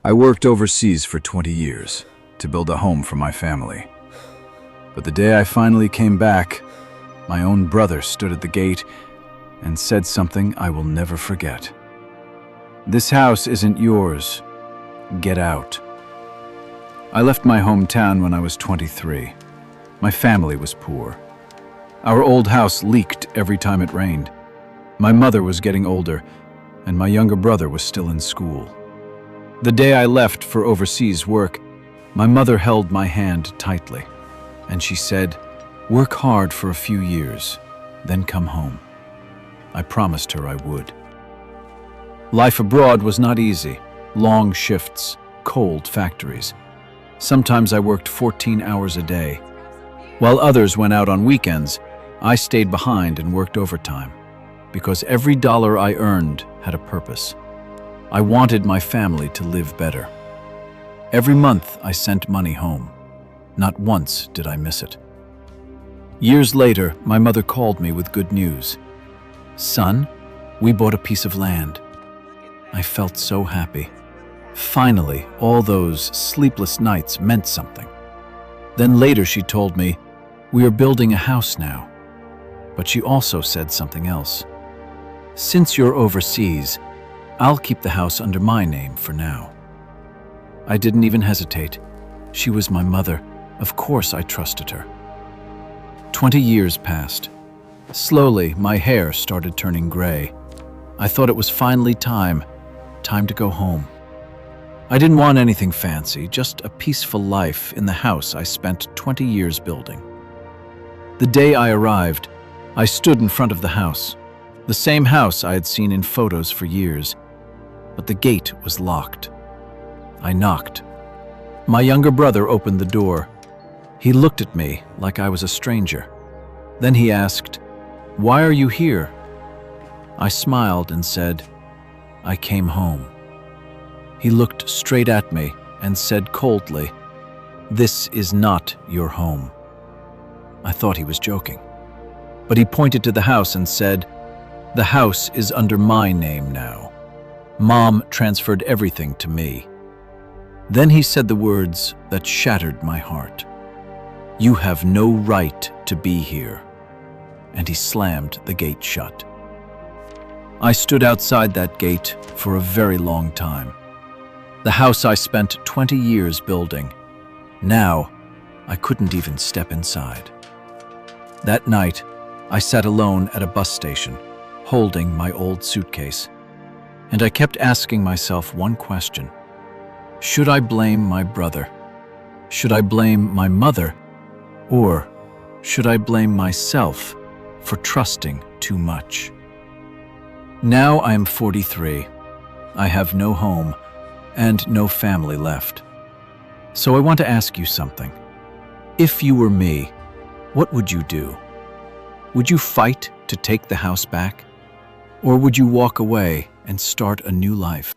I worked overseas for 20 years to build a home for my family. But the day I finally came back, my own brother stood at the gate and said something I will never forget. "This house isn't yours. Get out." I left my hometown when I was 23. My family was poor. Our old house leaked every time it rained. My mother was getting older, and my younger brother was still in school. The day I left for overseas work, my mother held my hand tightly, and she said, "Work hard for a few years, then come home." I promised her I would. Life abroad was not easy. Long shifts, cold factories. Sometimes I worked 14 hours a day. While others went out on weekends, I stayed behind and worked overtime, because every dollar I earned had a purpose. I wanted my family to live better. Every month I sent money home. Not once did I miss it. Years later, my mother called me with good news. "Son, we bought a piece of land." I felt so happy. Finally, all those sleepless nights meant something. Then later she told me, "We are building a house now." But she also said something else. "Since you're overseas, I'll keep the house under my name for now." I didn't even hesitate. She was my mother. Of course I trusted her. 20 years passed. Slowly, my hair started turning gray. I thought it was finally time to go home. I didn't want anything fancy, just a peaceful life in the house I spent 20 years building. The day I arrived, I stood in front of the house, the same house I had seen in photos for years, but the gate was locked. I knocked. My younger brother opened the door. He looked at me like I was a stranger. Then he asked, "Why are you here?" I smiled and said, "I came home." He looked straight at me and said coldly, "This is not your home." I thought he was joking, but he pointed to the house and said, "The house is under my name now. Mom transferred everything to me." Then he said the words that shattered my heart. "You have no right to be here." And he slammed the gate shut. I stood outside that gate for a very long time. The house I spent 20 years building. Now, I couldn't even step inside. That night, I sat alone at a bus station, holding my old suitcase. And I kept asking myself one question. Should I blame my brother? Should I blame my mother? Or should I blame myself for trusting too much? Now I am 43. I have no home and no family left. So I want to ask you something. If you were me, what would you do? Would you fight to take the house back? Or would you walk away and start a new life?